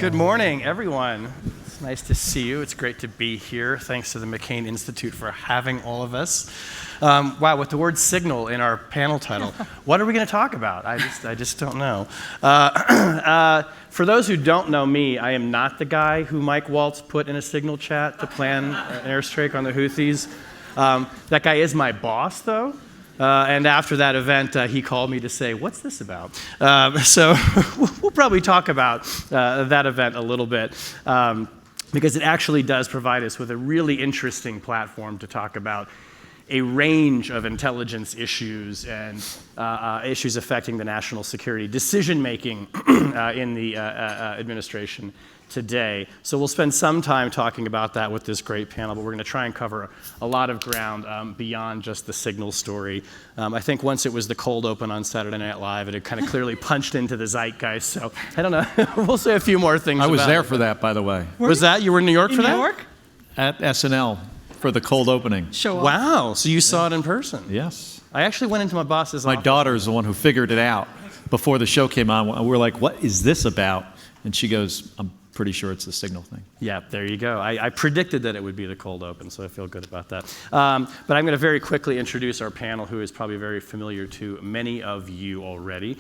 Good morning, everyone. It's nice to see you. It's great to be here. Thanks to the McCain Institute for having all of us. Wow, with the word signal in our panel title, what are we going to talk about? I just don't know. For those who don't know me, I am not the guy who Mike Waltz put in a signal chat to plan an airstrike on the Houthis. That guy is my boss, though. And after that event, he called me to say, what's this about? So we'll probably talk about that event a little bit, because it actually does provide us with a really interesting platform to talk about a range of intelligence issues and issues affecting the national security decision-making in the administration today. So we'll spend some time talking about that with this great panel, but we're going to try and cover a lot of ground beyond just the signal story. I think once it was the cold open on Saturday Night Live, it had kind of clearly punched into the zeitgeist, so I don't know. We'll say a few more things about it. I was there for that, by the way. Was that? You were in New York for that? New York? At SNL for the cold opening. Show off. Wow, so you saw it in person? Yes. I actually went into my boss's office. My daughter's the one who figured it out before the show came on. We're like, what is this about? And she goes, I'm pretty sure it's the signal thing. Yeah, there you go. I predicted that it would be the cold open, so I feel good about that. But I'm going to very quickly introduce our panel, who is probably very familiar to many of you already.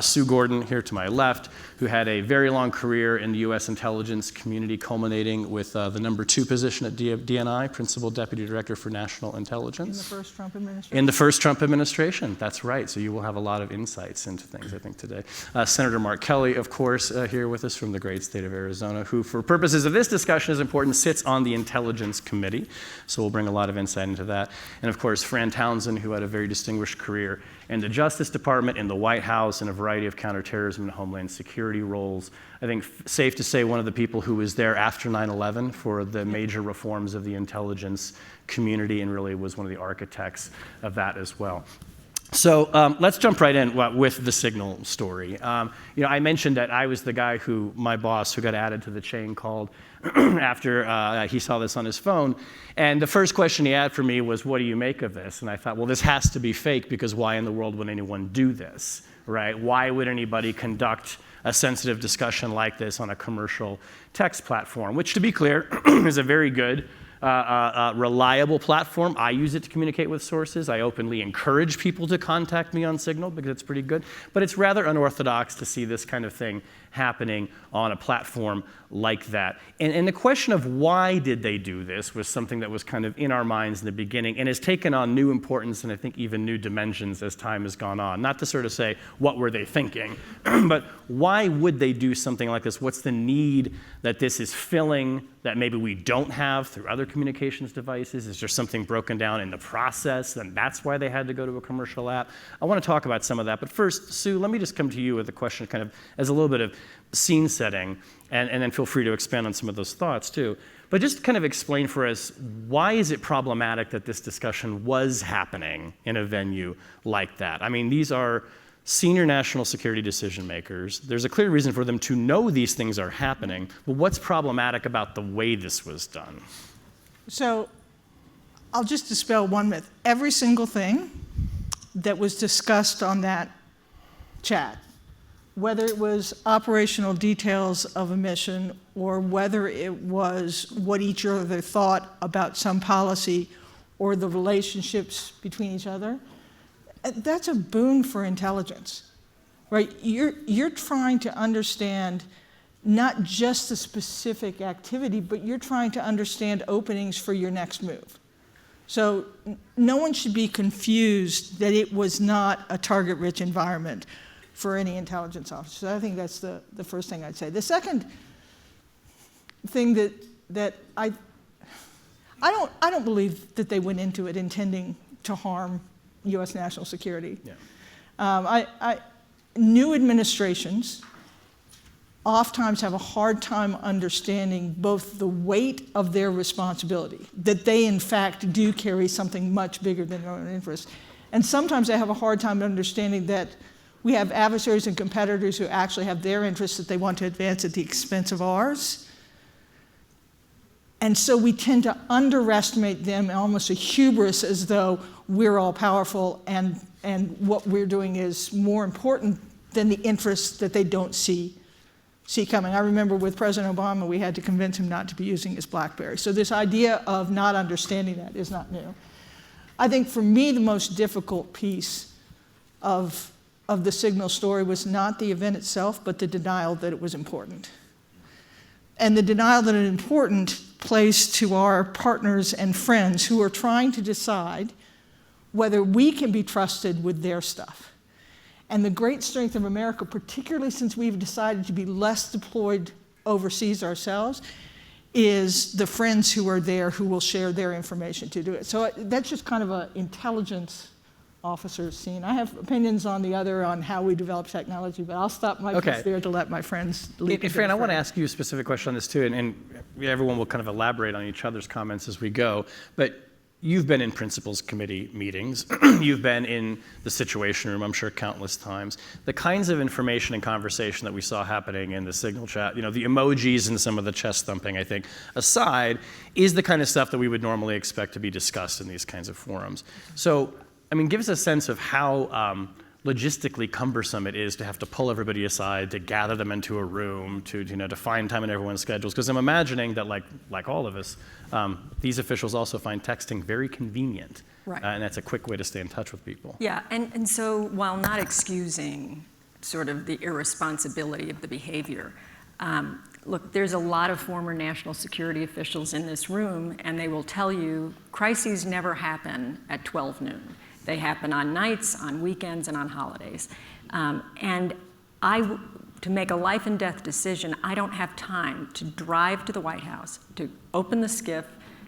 Sue Gordon, here to my left, who had a very long career in the U.S. intelligence community, culminating with the #2 position at DNI, Principal Deputy Director for National Intelligence. In the first Trump administration? In the first Trump administration, that's right. So you will have a lot of insights into things, I think, today. Senator Mark Kelly, of course, here with us from the great state of Arizona, who, for purposes of this discussion is important, sits on the Intelligence Committee. So we'll bring a lot of insight into that. And of course, Fran Townsend, who had a very distinguished career in the Justice Department, in the White House, in a variety of counterterrorism and Homeland Security roles. I think safe to say one of the people who was there after 9/11 for the major reforms of the intelligence community and really was one of the architects of that as well. So let's jump right in with the signal story. I mentioned that I was the guy who my boss, who got added to the chain, called after he saw this on his phone. And the first question he had for me was, what do you make of this? And I thought, well, this has to be fake, because why in the world would anyone do this, right? Why would anybody conduct a sensitive discussion like this on a commercial text platform, which, to be clear, is a very good, reliable platform. I use it to communicate with sources. I openly encourage people to contact me on Signal because it's pretty good. But it's rather unorthodox to see this kind of thing happening on a platform like that. And the question of why did they do this was something that was kind of in our minds in the beginning and has taken on new importance and I think even new dimensions as time has gone on. Not to sort of say, what were they thinking? But why would they do something like this? What's the need that this is filling that maybe we don't have through other communications devices? Is there something broken down in the process, and that's why they had to go to a commercial app? I want to talk about some of that. But first, Sue, let me just come to you with a question kind of as a little bit of scene setting, and then feel free to expand on some of those thoughts too. But just kind of explain for us, why is it problematic that this discussion was happening in a venue like that? I mean, these are senior national security decision makers. There's a clear reason for them to know these things are happening, but what's problematic about the way this was done? So I'll just dispel one myth. Every single thing that was discussed on that chat, whether it was operational details of a mission or whether it was what each other thought about some policy or the relationships between each other, that's a boon for intelligence, right? You're trying to understand not just the specific activity, but you're trying to understand openings for your next move. So no one should be confused that it was not a target-rich environment for any intelligence officer. So I think that's the first thing I'd say. The second thing that I don't believe that they went into it intending to harm U.S. national security. Yeah. New administrations oftentimes have a hard time understanding both the weight of their responsibility, that they in fact do carry something much bigger than their own interests, and sometimes they have a hard time understanding that we have adversaries and competitors who actually have their interests that they want to advance at the expense of ours. And so we tend to underestimate them, almost a hubris, as though we're all powerful and what we're doing is more important than the interests that they don't see see coming. I remember with President Obama, we had to convince him not to be using his BlackBerry. So this idea of not understanding that is not new. I think for me, the most difficult piece of the Signal story was not the event itself, but the denial that it was important. And the denial that it was important plays to our partners and friends who are trying to decide whether we can be trusted with their stuff. And the great strength of America, particularly since we've decided to be less deployed overseas ourselves, is the friends who are there who will share their information to do it. So that's just kind of an intelligence officer's scene. I have opinions on the other, on how we develop technology, but I'll stop my piece there to let my friends lead. Fran, I want to ask you a specific question on this too, and everyone will kind of elaborate on each other's comments as we go, but you've been in principals committee meetings. You've been in the Situation Room, I'm sure, countless times. The kinds of information and conversation that we saw happening in the Signal chat, the emojis and some of the chest thumping, I think, aside, is the kind of stuff that we would normally expect to be discussed in these kinds of forums. So, give us a sense of how logistically cumbersome it is to have to pull everybody aside, to gather them into a room, to find time in everyone's schedules. Because I'm imagining that, like all of us, these officials also find texting very convenient. Right. And that's a quick way to stay in touch with people. Yeah, and so while not excusing sort of the irresponsibility of the behavior, look, there's a lot of former national security officials in this room, and they will tell you crises never happen at 12 noon. They happen on nights, on weekends, and on holidays. And to make a life and death decision, I don't have time to drive to the White House, to open the SCIF,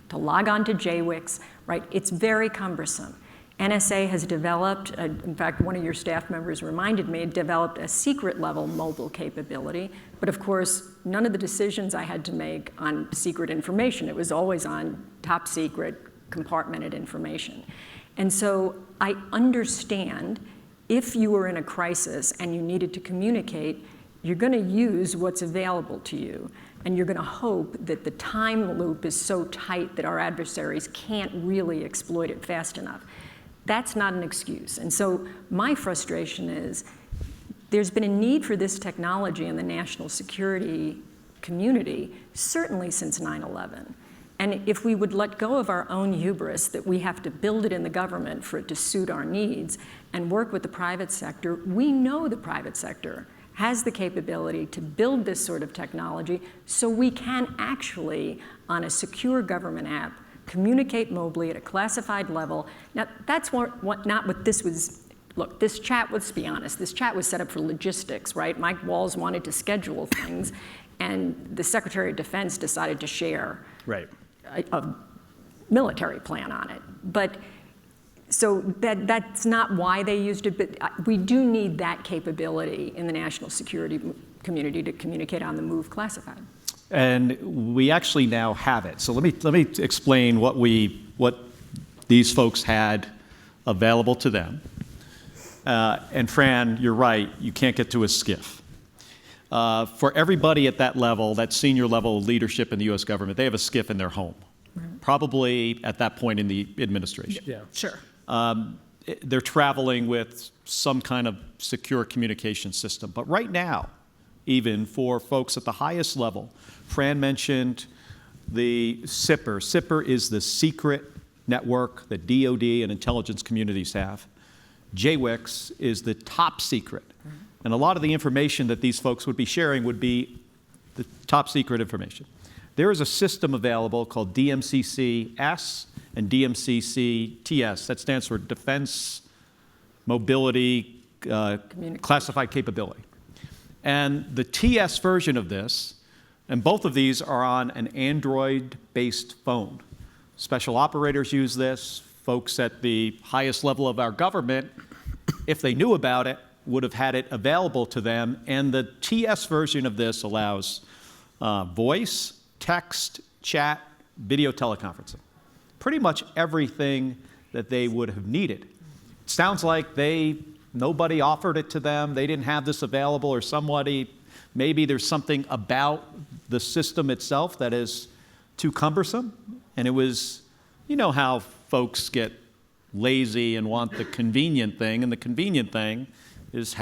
to log on to JWICS, right? It's very cumbersome. NSA has developed, in fact, one of your staff members reminded me, developed a secret level mobile capability. But of course, none of the decisions I had to make on secret information, it was always on top secret, compartmented information. And so I understand if you were in a crisis and you needed to communicate, you're going to use what's available to you. And you're going to hope that the time loop is so tight that our adversaries can't really exploit it fast enough. That's not an excuse. And so my frustration is there's been a need for this technology in the national security community, certainly since 9/11. And if we would let go of our own hubris that we have to build it in the government for it to suit our needs and work with the private sector, we know the private sector has the capability to build this sort of technology so we can actually, on a secure government app, communicate mobily at a classified level. Now, that's not what this was. Look, this chat, let's be honest, this chat was set up for logistics, right? Mike Walls wanted to schedule things, and the Secretary of Defense decided to share a military plan on it. But so that's not why they used it, but we do need that capability in the national security community to communicate on the move classified. And we actually now have it. So let me explain what these folks had available to them. And Fran, you're right, you can't get to a SCIF. For everybody at that level, that senior level leadership in the U.S. government, they have a SCIF in their home, probably at that point in the administration. Yeah, sure. They're traveling with some kind of secure communication system. But right now, even for folks at the highest level, Fran mentioned the SIPR. SIPR is the secret network that DOD and intelligence communities have. JWICS is the top secret. And a lot of the information that these folks would be sharing would be the top secret information. There is a system available called DMCC-S and DMCC-TS. That stands for Defense Mobility Classified Capability. And the TS version of this, and both of these are on an Android-based phone. Special operators use this. Folks at the highest level of our government, if they knew about it, would have had it available to them. And the TS version of this allows voice, text, chat, video teleconferencing. Pretty much everything that they would have needed. It sounds like nobody offered it to them, they didn't have this available, or maybe there's something about the system itself that is too cumbersome. And it was, you know how folks get lazy and want the convenient thing, and the convenient thing is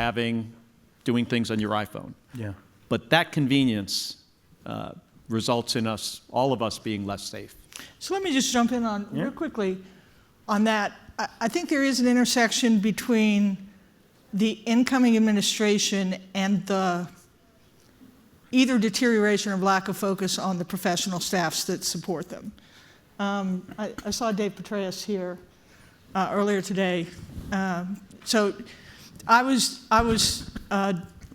doing things on your iPhone. Yeah. But that convenience results in all of us being less safe. So let me just jump in on real quickly on that. I think there is an intersection between the incoming administration and the either deterioration or lack of focus on the professional staffs that support them. I saw Dave Petraeus here earlier today. So I was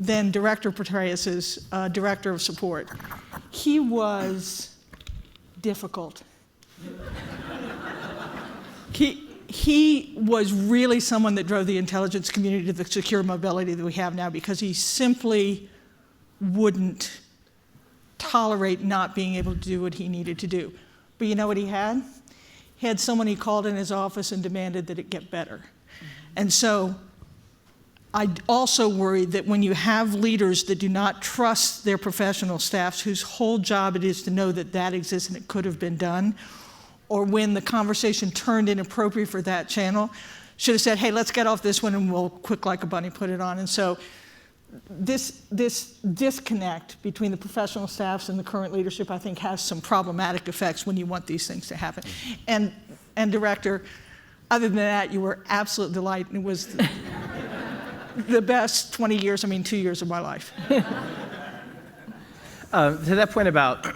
then Director Petraeus's Director of Support. He was difficult. He was really someone that drove the intelligence community to the secure mobility that we have now, because he simply wouldn't tolerate not being able to do what he needed to do. But you know what he had? He had someone he called in his office and demanded that it get better. And so I also worry that when you have leaders that do not trust their professional staffs, whose whole job it is to know that that exists and it could have been done, or when the conversation turned inappropriate for that channel, should have said, hey, let's get off this one and we'll quick like a bunny put it on. And so this disconnect between the professional staffs and the current leadership, I think, has some problematic effects when you want these things to happen. And Director, other than that, you were absolute delight, and it was the best 20 years, 2 years of my life. To that point about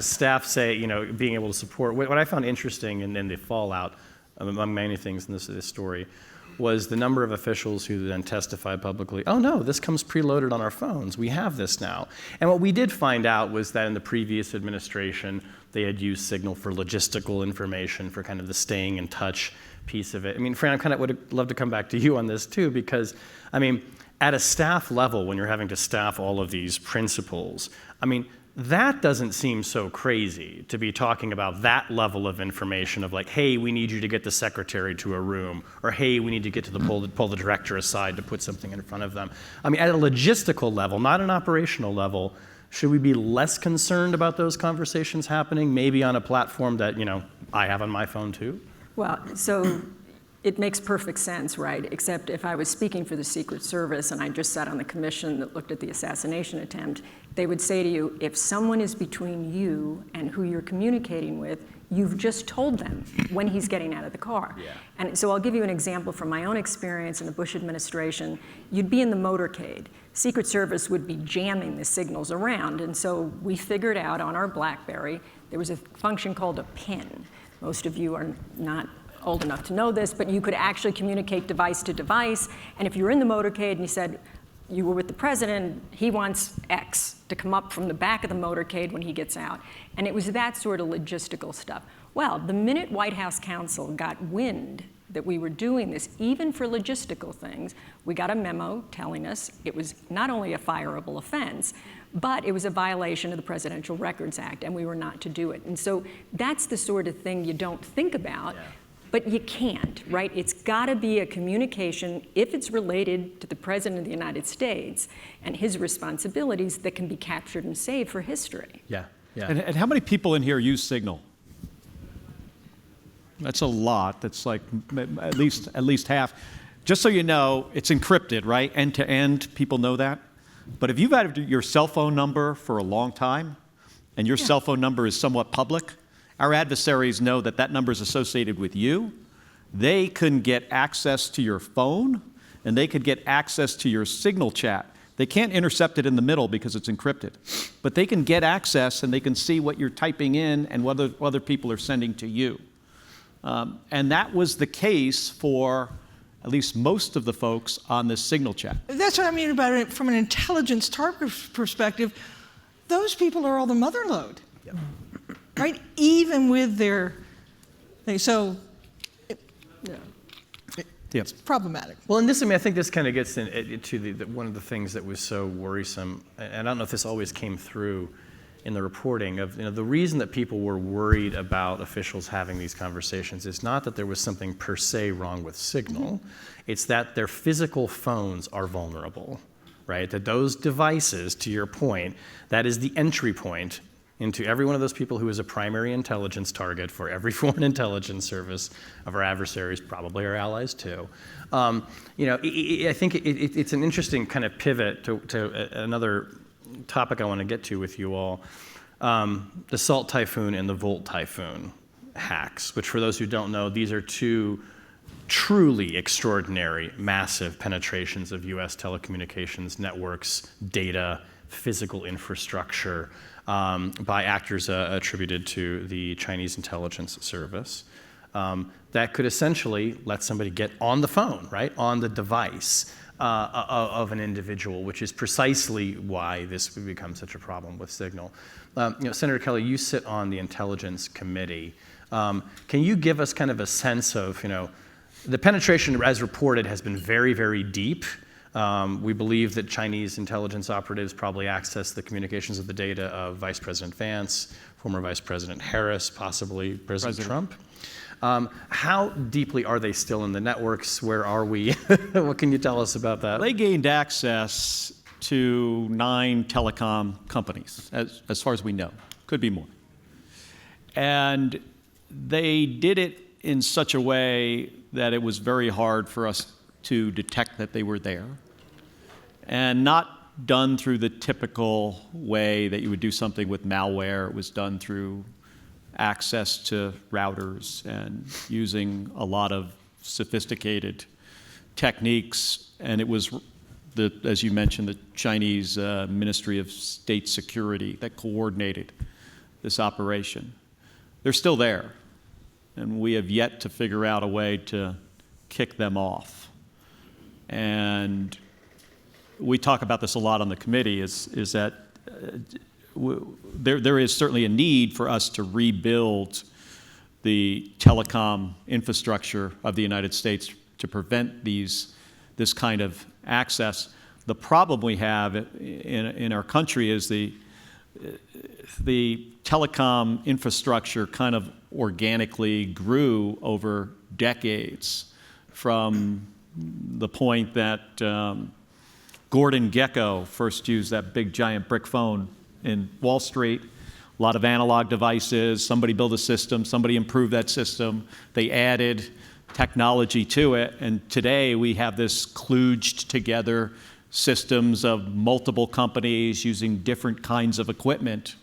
staff being able to support, what I found interesting in the fallout, among many things in this story, was the number of officials who then testified publicly, oh no, this comes preloaded on our phones, we have this now. And what we did find out was that in the previous administration, they had used Signal for logistical information, for kind of the staying in touch piece of it. Fran, I kind of would love to come back to you on this too, because, at a staff level, when you're having to staff all of these principals, that doesn't seem so crazy to be talking about that level of information of like, hey, we need you to get the secretary to a room, or hey, we need to get to pull the director aside to put something in front of them. At a logistical level, not an operational level, should we be less concerned about those conversations happening, maybe on a platform that, I have on my phone too? Well, so it makes perfect sense, right? Except if I was speaking for the Secret Service and I just sat on the commission that looked at the assassination attempt, they would say to you, if someone is between you and who you're communicating with, you've just told them when he's getting out of the car. Yeah. And so I'll give you an example from my own experience in the Bush administration. You'd be in the motorcade. Secret Service would be jamming the signals around, and so we figured out on our BlackBerry there was a function called a PIN. Most of you are not old enough to know this, but you could actually communicate device to device, and if you were in the motorcade and you said you were with the president, he wants X to come up from the back of the motorcade when he gets out. And it was that sort of logistical stuff. Well, the minute White House counsel got wind that we were doing this, even for logistical things, we got a memo telling us it was not only a fireable offense, but it was a violation of the Presidential Records Act, and we were not to do it. And so that's the sort of thing you don't think about. Yeah. But you can't, right? It's got to be a communication, if it's related to the President of the United States and his responsibilities, that can be captured and saved for history. Yeah, yeah. And how many people in here use Signal? That's a lot. That's like at least half. Just so you know, it's encrypted, right? End to end, people know that. But if you've had your cell phone number for a long time, and your cell phone number is somewhat public, our adversaries know that that number is associated with you. They can get access to your phone, and they could get access to your Signal chat. They can't intercept it in the middle because it's encrypted. But they can get access, and they can see what you're typing in and what other people are sending to you. And that was the case for at least most of the folks on this Signal chat. That's what I mean about it from an intelligence target perspective. Those people are all the mother lode. Yep. Right? Even with their thing. So, it's problematic. Well, and this, I think this kind of gets into one of the things that was so worrisome, and I don't know if this always came through in the reporting of, the reason that people were worried about officials having these conversations is not that there was something per se wrong with Signal, it's that their physical phones are vulnerable, right? That those devices, to your point, that is the entry point into every one of those people who is a primary intelligence target for every foreign intelligence service of our adversaries, probably our allies too. I think it's an interesting kind of pivot to another topic I want to get to with you all, the Salt Typhoon and the Volt Typhoon hacks, which for those who don't know, these are two truly extraordinary, massive penetrations of US telecommunications networks, data, physical infrastructure by actors attributed to the Chinese intelligence service that could essentially let somebody get on the phone, right, on the device of an individual, which is precisely why this would become such a problem with Signal. Senator Kelly, you sit on the Intelligence Committee. Can you give us kind of a sense of, the penetration as reported has been very, very deep. We believe that Chinese intelligence operatives probably accessed the communications of the data of Vice President Vance, former Vice President Harris, possibly President Trump. How deeply are they still in the networks? Where are we? What can you tell us about that? They gained access to 9 telecom companies, as far as we know. Could be more. And they did it in such a way that it was very hard for us to detect that they were there, and not done through the typical way that you would do something with malware. It was done through access to routers and using a lot of sophisticated techniques. And it was, as you mentioned, the Chinese Ministry of State Security that coordinated this operation. They're still there, and we have yet to figure out a way to kick them off. And we talk about this a lot on the committee, is that there is certainly a need for us to rebuild the telecom infrastructure of the United States to prevent this kind of access. The problem we have in our country is the telecom infrastructure kind of organically grew over decades, from the point that Gordon Gekko first used that big giant brick phone in Wall Street. A lot of analog devices. Somebody built a system. Somebody improved that system. They added technology to it. And today we have this kludged together systems of multiple companies using different kinds of equipment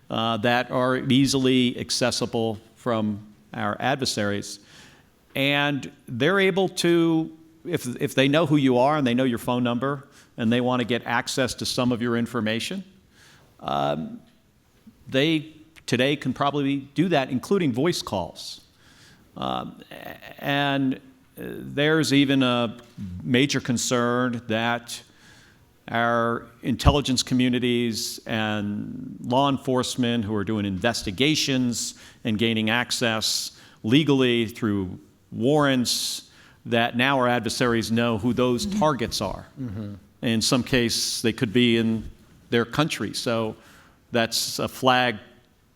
that are easily accessible from our adversaries. And they're able to, if they know who you are and they know your phone number and they want to get access to some of your information, they today can probably do that, including voice calls. And there's even a major concern that our intelligence communities and law enforcement who are doing investigations and gaining access legally through warrants, that now our adversaries know who those targets are. Mm-hmm. In some case, they could be in their country. So that's a flag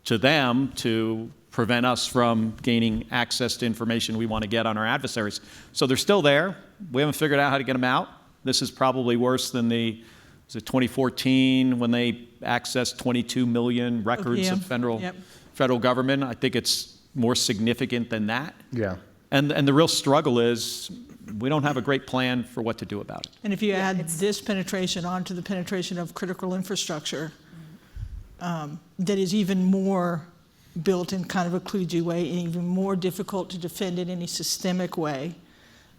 to them to prevent us from gaining access to information we want to get on our adversaries. So they're still there. We haven't figured out how to get them out. This is probably worse than the 2014 when they accessed 22 million records of federal government. I think it's more significant than that. Yeah. And the real struggle is we don't have a great plan for what to do about it. And if you add this penetration onto the penetration of critical infrastructure, that is even more built in kind of a kludgy way and even more difficult to defend in any systemic way.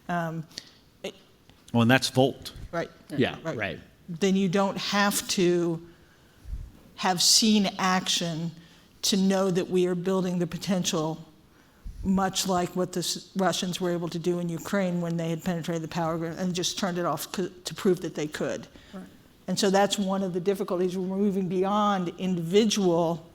Well, and that's Volt. Right. Yeah, right. Then you don't have to have seen action to know that we are building the potential, much like what the Russians were able to do in Ukraine when they had penetrated the power grid and just turned it off to prove that they could. Right. And so that's one of the difficulties. We're moving beyond individual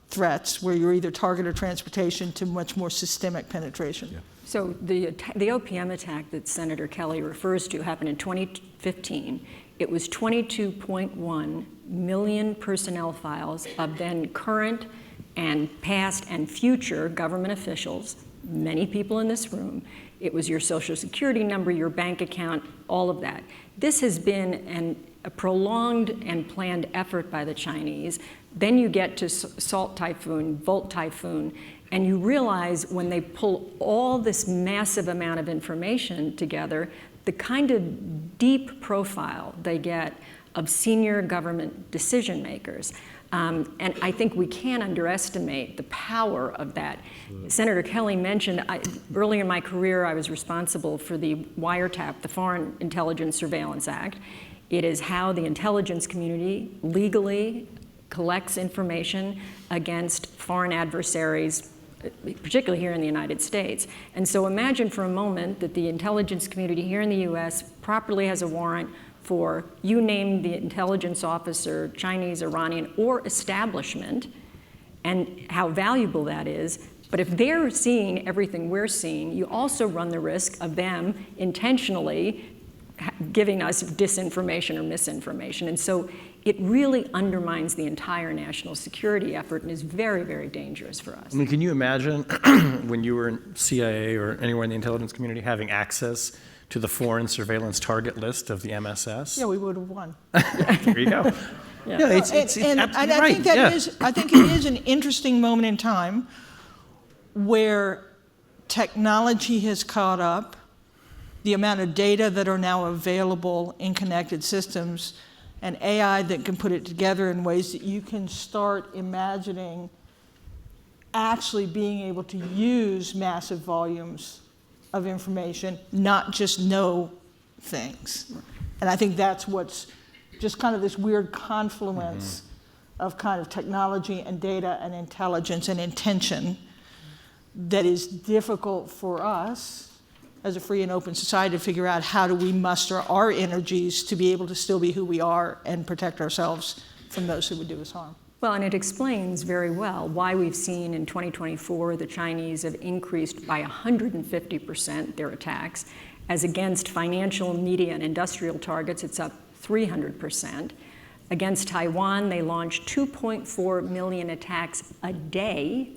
threats where you're either target or transportation to much more systemic penetration. Yeah. So the OPM attack that Senator Kelly refers to happened in 2015. It was 22.1 million personnel files of then current and past and future government officials, many people in this room. It was your Social Security number, your bank account, all of that. This has been a prolonged and planned effort by the Chinese. Then you get to Salt Typhoon, Volt Typhoon, and you realize when they pull all this massive amount of information together, the kind of deep profile they get of senior government decision makers. And I think we can't underestimate the power of that. Senator Kelly mentioned, early in my career, I was responsible for the wiretap, the Foreign Intelligence Surveillance Act. It is how the intelligence community legally collects information against foreign adversaries, particularly here in the United States. And so imagine for a moment that the intelligence community here in the US properly has a warrant for, you name the intelligence officer, Chinese, Iranian, or establishment, and how valuable that is. But if they're seeing everything we're seeing, you also run the risk of them intentionally giving us disinformation or misinformation. And so it really undermines the entire national security effort and is very, very dangerous for us. I mean, can you imagine when you were in CIA or anywhere in the intelligence community having access to the foreign surveillance target list of the MSS? Yeah, we would have won. There you go. Yeah, it's And absolutely I right. think that yeah. I think it is an interesting moment in time where technology has caught up, the amount of data that are now available in connected systems, and AI that can put it together in ways that you can start imagining actually being able to use massive volumes of information, not just know things. And I think that's what's just kind of this weird confluence of kind of technology and data and intelligence and intention that is difficult for us as a free and open society to figure out how do we muster our energies to be able to still be who we are and protect ourselves from those who would do us harm. Well, and it explains very well why we've seen in 2024 the Chinese have increased by 150% their attacks. As against financial, media, and industrial targets, it's up 300%. Against Taiwan, they launched 2.4 million attacks a day.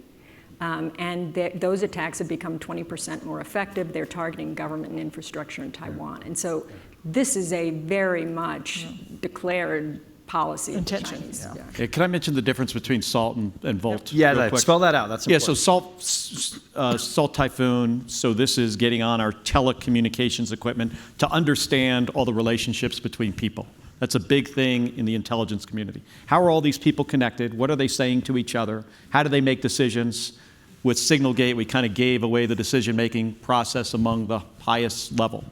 And those attacks have become 20% more effective. They're targeting government and infrastructure in Taiwan. And so this is a very much declared policy of the Intention, Chinese. yeah. Yeah, can I mention the difference between SALT and VOLT? Yeah, real quick? spell that out. That's Yeah, important. so SALT Typhoon, so this is getting on our telecommunications equipment to understand all the relationships between people. That's a big thing in the intelligence community. How are all these people connected? What are they saying to each other? How do they make decisions? With Signalgate, we kind of gave away the decision-making process among the highest level.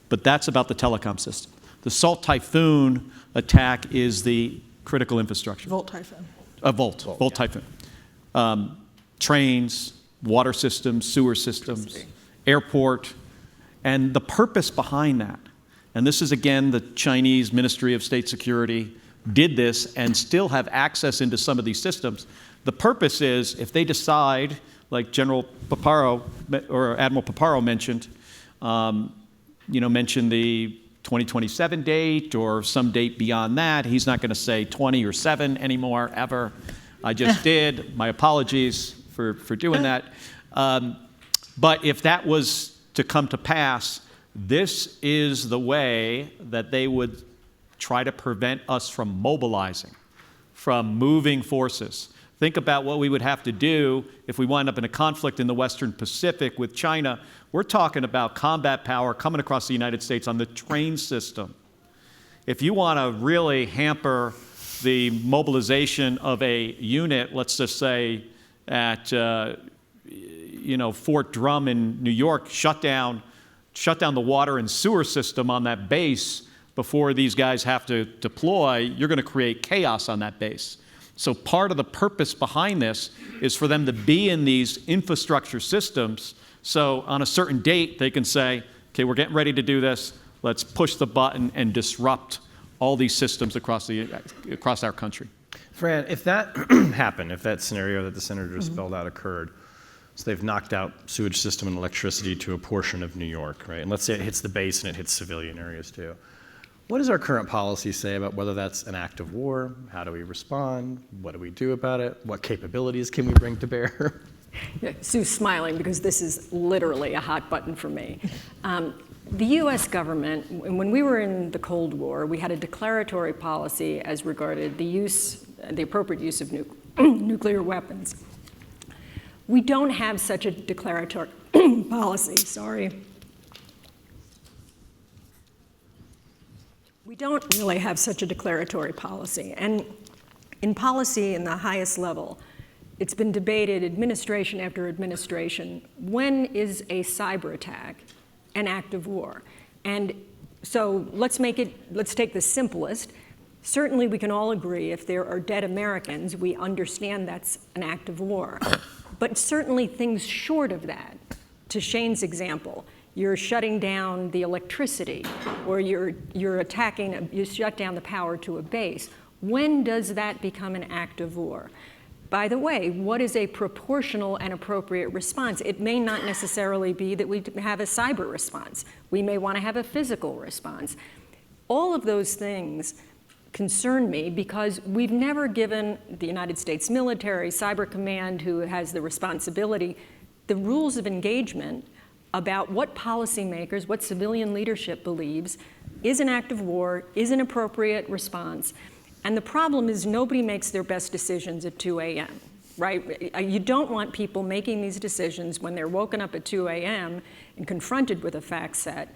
But that's about the telecom system. The SALT Typhoon attack is the critical infrastructure. Volt Typhoon. Volt Typhoon. Trains, water systems, sewer systems, airport, and the purpose behind that. And this is, again, the Chinese Ministry of State Security did this and still have access into some of these systems. The purpose is, if they decide, like General Paparo or Admiral Paparo mentioned, mentioned the 2027 date or some date beyond that. He's not going to say 20 or 7 anymore, ever. I just did. My apologies for doing that. But if that was to come to pass, this is the way that they would try to prevent us from mobilizing, from moving forces. Think about what we would have to do if we wind up in a conflict in the Western Pacific with China. We're talking about combat power coming across the United States on the train system. If you want to really hamper the mobilization of a unit, let's just say at Fort Drum in New York, shut down the water and sewer system on that base before these guys have to deploy, you're going to create chaos on that base. So part of the purpose behind this is for them to be in these infrastructure systems. So on a certain date, they can say, okay, we're getting ready to do this. Let's push the button and disrupt all these systems across our country. Fran, if that happened, if that scenario that the senator just spelled out occurred, so they've knocked out sewage system and electricity to a portion of New York, right? And let's say it hits the base and it hits civilian areas too. What does our current policy say about whether that's an act of war? How do we respond? What do we do about it? What capabilities can we bring to bear? Yeah, Sue's smiling because this is literally a hot button for me. The U.S. government, when we were in the Cold War, we had a declaratory policy as regarded the appropriate use of nuclear weapons. We don't have such a declaratory policy, sorry. We don't really have such a declaratory policy. And in policy in the highest level, it's been debated administration after administration, when is a cyber attack an act of war? And so let's take the simplest. Certainly we can all agree if there are dead Americans, we understand that's an act of war. But certainly things short of that, to Shane's example, you're shutting down the electricity, or you shut down the power to a base. When does that become an act of war? By the way, what is a proportional and appropriate response? It may not necessarily be that we have a cyber response. We may want to have a physical response. All of those things concern me because we've never given the United States military, Cyber Command, who has the responsibility, the rules of engagement about what policymakers, what civilian leadership believes is an act of war, is an appropriate response. And the problem is nobody makes their best decisions at 2 a.m., right? You don't want people making these decisions when they're woken up at 2 a.m. and confronted with a fact set.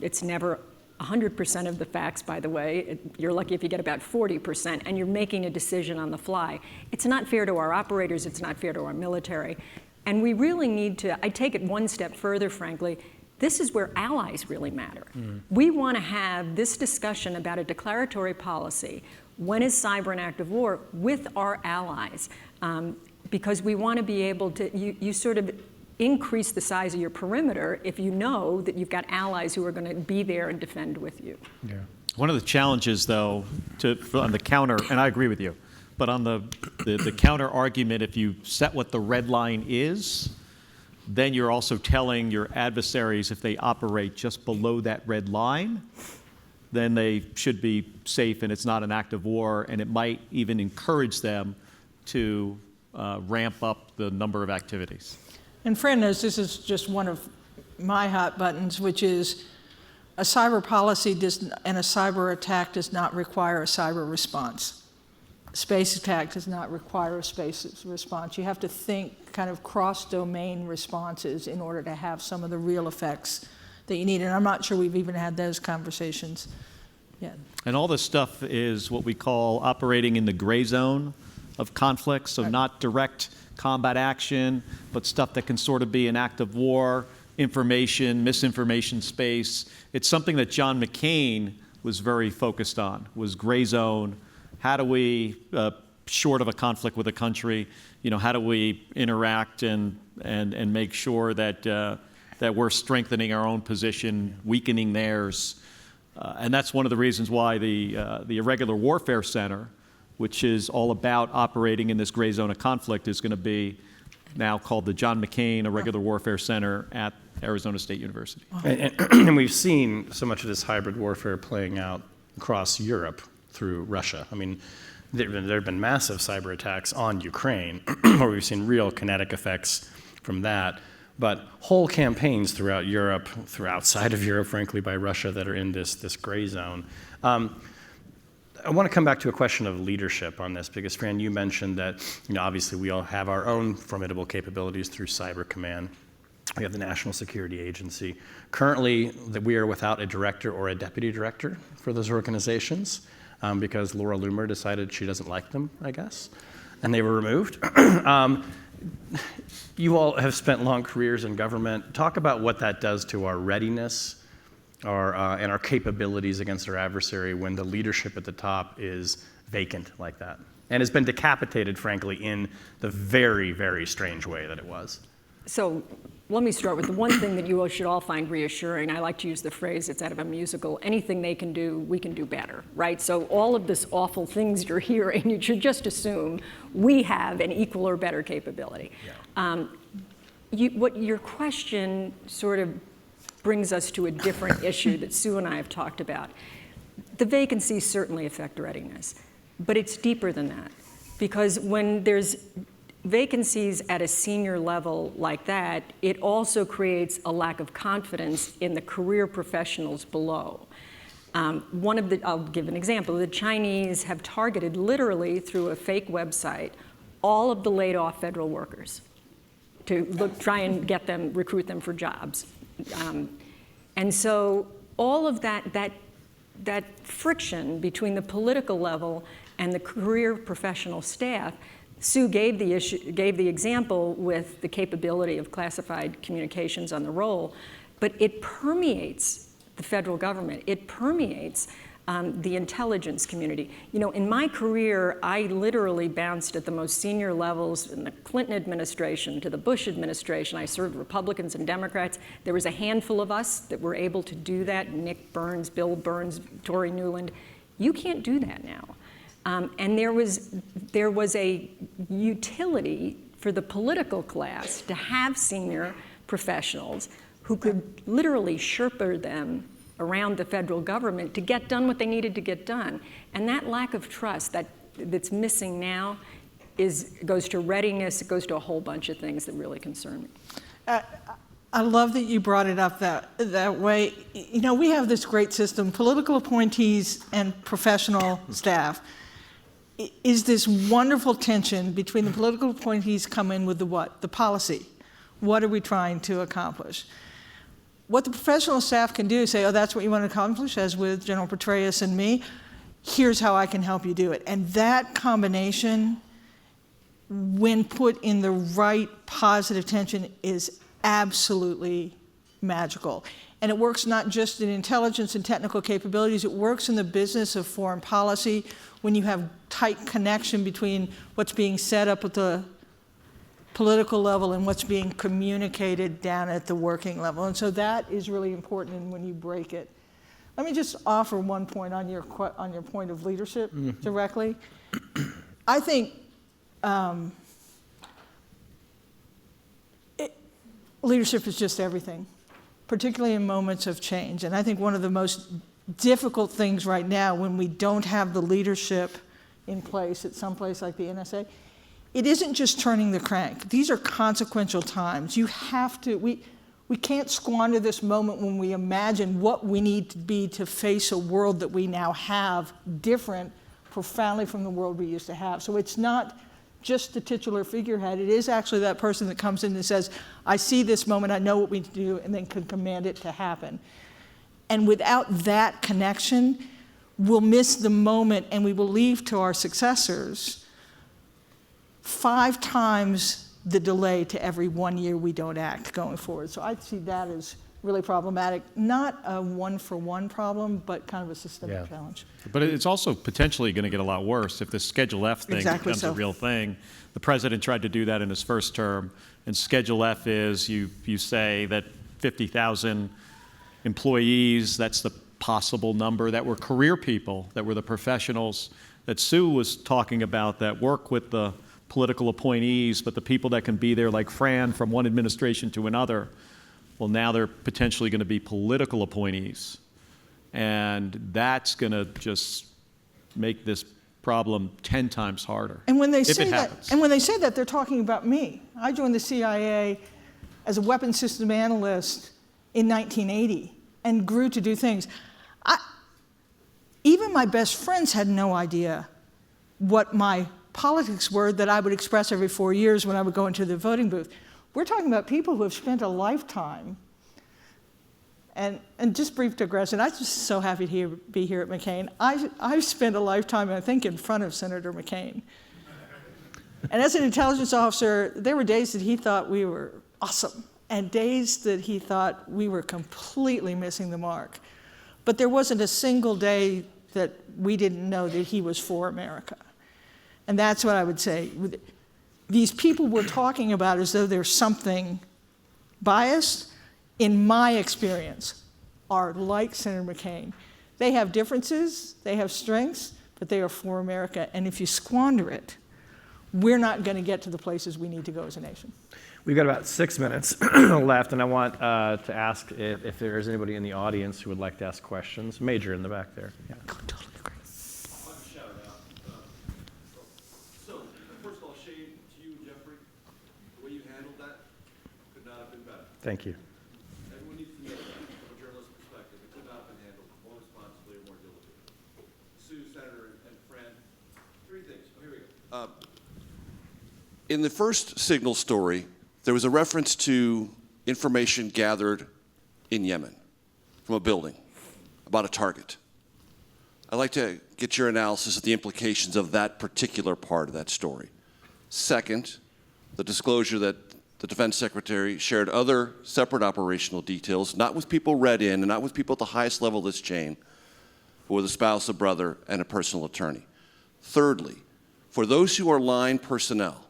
It's never 100% of the facts, by the way. You're lucky if you get about 40%, and you're making a decision on the fly. It's not fair to our operators. It's not fair to our military. And we really need to, I take it one step further, frankly, this is where allies really matter. We want to have this discussion about a declaratory policy, when is cyber an act of war, with our allies, because we want to be able to, you sort of increase the size of your perimeter if you know that you've got allies who are going to be there and defend with you. Yeah. One of the challenges, though, on the counter, and I agree with you, but on the counter argument, if you set what the red line is, then you're also telling your adversaries if they operate just below that red line, then they should be safe and it's not an act of war, and it might even encourage them to ramp up the number of activities. And Fran knows this is just one of my hot buttons, which is a cyber policy and a cyber attack does not require a cyber response. Space attack does not require a space response. You have to think kind of cross-domain responses in order to have some of the real effects that you need. And I'm not sure we've even had those conversations yet. And all this stuff is what we call operating in the gray zone of conflict, so not direct combat action, but stuff that can sort of be an act of war, information, misinformation space. It's something that John McCain was very focused on, was gray zone. How do we, short of a conflict with a country, how do we interact and make sure that we're strengthening our own position, weakening theirs? And that's one of the reasons why the Irregular Warfare Center, which is all about operating in this gray zone of conflict, is going to be now called the John McCain Irregular Warfare Center at Arizona State University. And we've seen so much of this hybrid warfare playing out across Europe through Russia. I mean, there have been massive cyber attacks on Ukraine, where we've seen real kinetic effects from that. But whole campaigns throughout Europe, outside of Europe, frankly, by Russia, that are in this gray zone. I want to come back to a question of leadership on this, because Fran, you mentioned that obviously we all have our own formidable capabilities through Cyber Command. We have the National Security Agency. Currently, we are without a director or a deputy director for those organizations, because Laura Loomer decided she doesn't like them, I guess, and they were removed. You all have spent long careers in government. Talk about what that does to our readiness and our capabilities against our adversary when the leadership at the top is vacant like that, and has been decapitated, frankly, in the very, very strange way that it was. So let me start with the one thing that you should all find reassuring. I like to use the phrase, it's out of a musical, anything they can do, we can do better, right? So all of this awful things you're hearing, you should just assume we have an equal or better capability. Yeah. What your question sort of brings us to a different issue that Sue and I have talked about. The vacancies certainly affect readiness, but it's deeper than that. Because when there's vacancies at a senior level like that, it also creates a lack of confidence in the career professionals below. I'll give an example. The Chinese have targeted, literally through a fake website, all of the laid off federal workers to try and recruit them for jobs. And so all of that that friction between the political level and the career professional staff. Sue gave the example with the capability of classified communications on the roll, but it permeates the federal government. It permeates the intelligence community. You know, in my career, I literally bounced at the most senior levels in the Clinton administration to the Bush administration. I served Republicans and Democrats. There was a handful of us that were able to do that: Nick Burns, Bill Burns, Tory Newland. You can't do that now. And there was a utility for the political class to have senior professionals who could literally Sherpa them around the federal government to get done what they needed to get done. And that lack of trust that's missing now goes to readiness, it goes to a whole bunch of things that really concern me. I love that you brought it up that way. You know, we have this great system, political appointees and professional staff. Is this wonderful tension between the political appointees come in with the what? The policy. What are we trying to accomplish? What the professional staff can do is say, oh, that's what you want to accomplish, as with General Petraeus and me. Here's how I can help you do it. And that combination, when put in the right positive tension, is absolutely magical. And it works not just in intelligence and technical capabilities, it works in the business of foreign policy when you have tight connection between what's being set up at the political level and what's being communicated down at the working level. And so that is really important when you break it. Let me just offer one point on your point of leadership directly. I think leadership is just everything, particularly in moments of change. And I think one of the most difficult things right now when we don't have the leadership in place at some place like the NSA, it isn't just turning the crank. These are consequential times. You have to, we can't squander this moment when we imagine what we need to be to face a world that we now have different profoundly from the world we used to have. So it's not just the titular figurehead. It is actually that person that comes in and says, I see this moment, I know what we need to do, and then can command it to happen. And without that connection, we'll miss the moment and we will leave to our successors 5 times the delay to every 1 year we don't act going forward. So I see that as really problematic. Not a one-for-one problem, but kind of a systemic challenge. But it's also potentially going to get a lot worse if the Schedule F thing becomes a real thing. The president tried to do that in his first term, and Schedule F is you say that 50,000 employees, that's the possible number, that were career people, that were the professionals that Sue was talking about that work with the political appointees, but the people that can be there, like Fran, from one administration to another, well, now they're potentially going to be political appointees. And that's going to just make this problem 10 times harder. And when they say that, they're talking about me. I joined the CIA as a weapons system analyst in 1980 and grew to do things. Even my best friends had no idea what my politics were that I would express every 4 years when I would go into the voting booth. We're talking about people who have spent a lifetime. And just brief digression, I'm just so happy to be here at McCain. I've spent a lifetime, I think, in front of Senator McCain. And as an intelligence officer, there were days that he thought we were awesome, and days that he thought we were completely missing the mark. But there wasn't a single day that we didn't know that he was for America. And that's what I would say. These people we're talking about as though there's something biased, in my experience, are like Senator McCain. They have differences, they have strengths, but they are for America. And if you squander it, we're not going to get to the places we need to go as a nation. We've got about 6 minutes left, and I want to ask if there's anybody in the audience who would like to ask questions. Major in the back there. Yeah. Totally agree. So, first of all, shame to you, Jeffrey. The way you handled that could not have been better. Thank you. Everyone needs to know that from a journalist's perspective. It could not have been handled more responsibly or more diligently. Sue, Senator, and Fran, 3 things. Oh, here we go. In the first Signal story, there was a reference to information gathered in Yemen from a building about a target. I'd like to get your analysis of the implications of that particular part of that story. Second, the disclosure that the Defense Secretary shared other separate operational details, not with people read in and not with people at the highest level of this chain, but with a spouse, a brother, and a personal attorney. Thirdly, for those who are line personnel,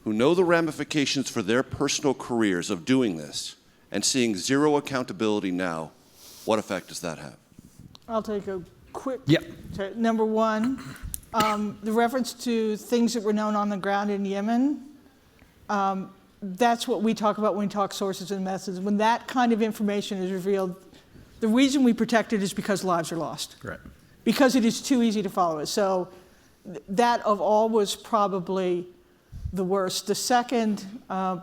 who know the ramifications for their personal careers of doing this and seeing zero accountability now, what effect does that have? I'll take a quick. Yep. Number one, the reference to things that were known on the ground in Yemen, that's what we talk about when we talk sources and methods. When that kind of information is revealed, the reason we protect it is because lives are lost. Right. Because it is too easy to follow it. So that of all was probably the worst. The second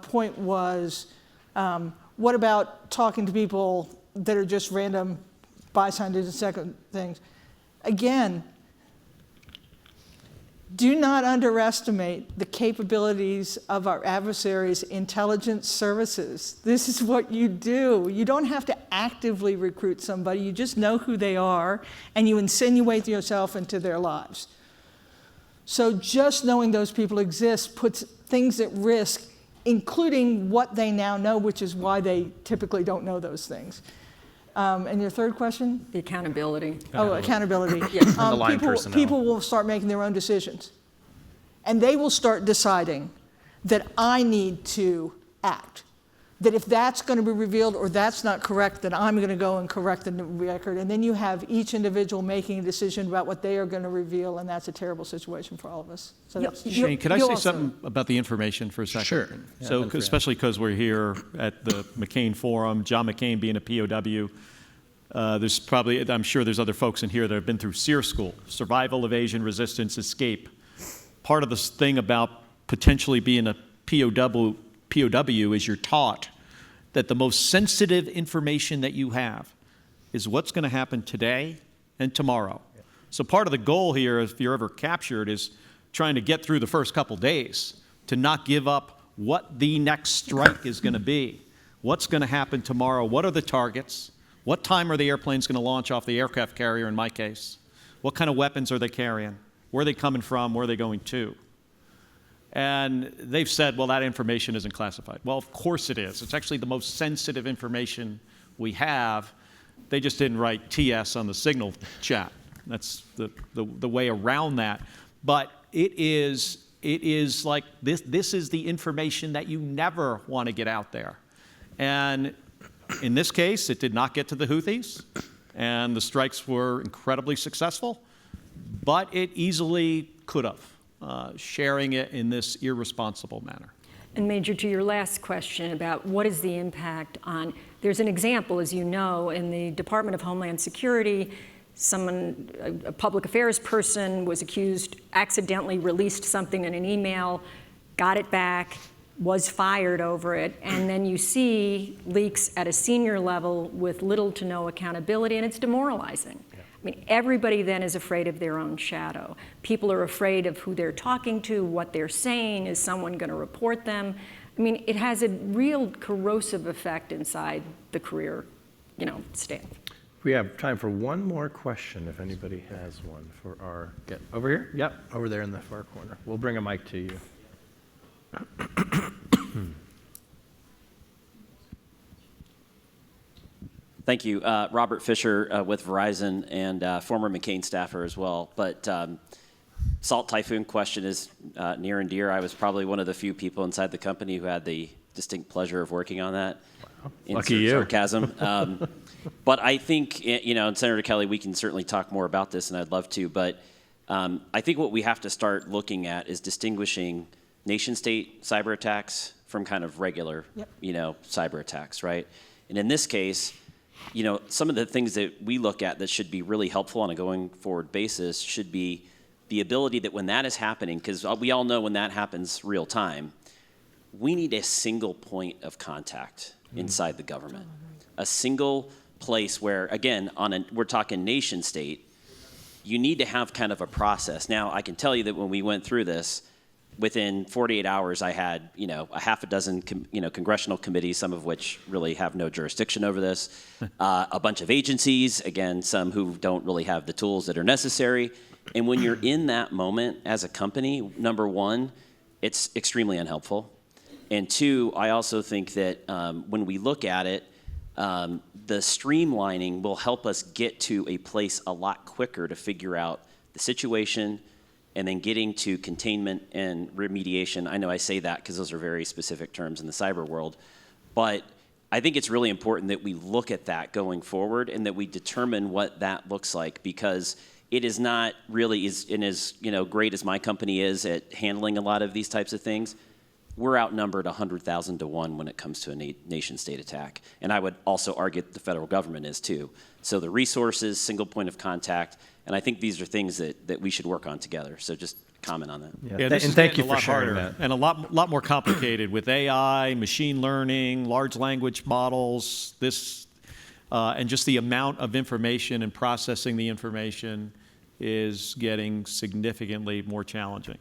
point was, what about talking to people that are just random bystanders and second things? Again, do not underestimate the capabilities of our adversaries' intelligence services. This is what you do. You don't have to actively recruit somebody. You just know who they are, and you insinuate yourself into their lives. So just knowing those people exist puts things at risk, including what they now know, which is why they typically don't know those things. And your third question? The accountability. Oh, accountability. Yes. And the line personnel. People will start making their own decisions. And they will start deciding that I need to act. That if that's going to be revealed or that's not correct, then I'm going to go and correct the record. And then you have each individual making a decision about what they are going to reveal, and that's a terrible situation for all of us. So that's, Shane, could I say something about the information for a second? Sure. So, Yeah, especially because we're here at the McCain Forum, John McCain being a POW, there's probably, I'm sure there's other folks in here that have been through SEER school, survival, evasion, resistance, escape. Part of this thing about potentially being a POW is you're taught that the most sensitive information that you have is what's going to happen today and tomorrow. So part of the goal here, if you're ever captured, is trying to get through the first couple days to not give up what the next strike is going to be. What's going to happen tomorrow? What are the targets? What time are the airplanes going to launch off the aircraft carrier in my case? What kind of weapons are they carrying? Where are they coming from? Where are they going to? And they've said, well, that information isn't classified. Well, of course it is. It's actually the most sensitive information we have. They just didn't write TS on the signal chat. That's the way around that. But it is like this is the information that you never want to get out there. And in this case, it did not get to the Houthis, and the strikes were incredibly successful, but it easily could have, sharing it in this irresponsible manner. And Major, to your last question about what is the impact on, there's an example, as you know, in the Department of Homeland Security, someone, a public affairs person was accused, accidentally released something in an email, got it back, was fired over it, and then you see leaks at a senior level with little to no accountability, and it's demoralizing. Yeah. I mean, everybody then is afraid of their own shadow. People are afraid of who they're talking to, what they're saying, is someone going to report them? I mean, it has a real corrosive effect inside the career, staff. We have time for one more question, if anybody has one for our get over here. Yep, over there in the far corner. We'll bring a mic to you. Thank you. Robert Fisher with Verizon and former McCain staffer as well. But Salt Typhoon question is near and dear. I was probably one of the few people inside the company who had the distinct pleasure of working on that. Wow. Lucky you. Sarcasm. But I think, and Senator Kelly, we can certainly talk more about this, and I'd love to. But I think what we have to start looking at is distinguishing nation-state cyber attacks from kind of regular, cyber attacks, right? And in this case, some of the things that we look at that should be really helpful on a going forward basis should be the ability that when that is happening, because we all know when that happens real time, we need a single point of contact inside the government. A single place where, again, we're talking nation-state, you need to have kind of a process. Now, I can tell you that when we went through this, within 48 hours, I had, a half a dozen, congressional committees, some of which really have no jurisdiction over this, a bunch of agencies, again, some who don't really have the tools that are necessary. And when you're in that moment as a company, number one, it's extremely unhelpful. And two, I also think that when we look at it, the streamlining will help us get to a place a lot quicker to figure out the situation and then getting to containment and remediation. I know I say that because those are very specific terms in the cyber world, but I think it's really important that we look at that going forward and that we determine what that looks like, because it is not really as great as my company is at handling a lot of these types of things. We're outnumbered 100,000 to 1 when it comes to a nation-state attack. And I would also argue that the federal government is too. So the resources, single point of contact, and I think these are things that we should work on together. So just comment on that. Yeah, this and is thank you getting a for lot sharing harder that. and a lot more complicated with AI, machine learning, large language models, and just the amount of information and processing the information is getting significantly more challenging.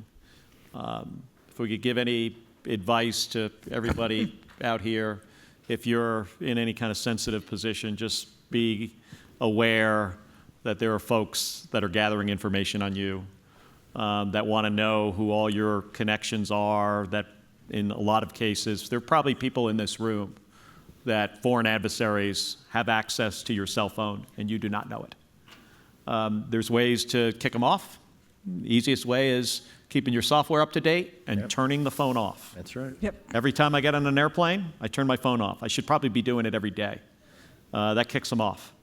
If we could give any advice to everybody out here, if you're in any kind of sensitive position, just be aware that there are folks that are gathering information on you, that want to know who all your connections are, that in a lot of cases, there are probably people in this room that foreign adversaries have access to your cell phone and you do not know it. There's ways to kick them off. The easiest way is keeping your software up to date and turning the phone off. That's right. Yep. Every time I get on an airplane, I turn my phone off. I should probably be doing it every day. That kicks them off.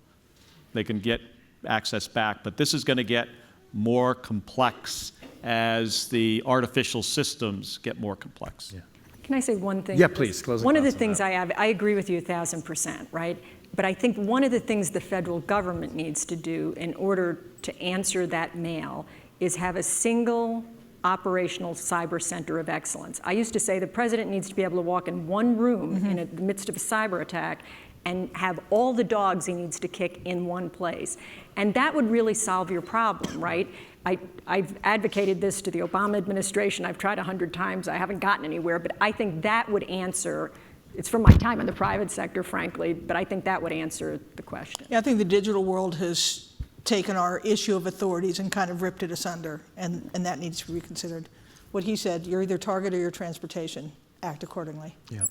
They can get access back, but this is going to get more complex as the artificial systems get more complex. Yeah. Can I say one thing? Yeah, please, closing One of the thoughts on things that. I agree with you 1,000%, right? But I think one of the things the federal government needs to do in order to answer that mail is have a single operational cyber center of excellence. I used to say the president needs to be able to walk in one room in the midst of a cyber attack and have all the dogs he needs to kick in one place. And that would really solve your problem, right? I've advocated this to the Obama administration. I've tried 100 times. I haven't gotten anywhere. But I think that would answer, it's from my time in the private sector, frankly, but I think that would answer the question. Yeah, I think the digital world has taken our issue of authorities and kind of ripped it asunder, and that needs to be reconsidered. What he said, you're either target or you're transportation. Act accordingly. Yeah.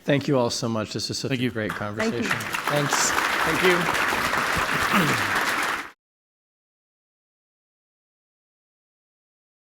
Thank you all so much. This is such a great conversation. Thank you. Thanks. Thank you.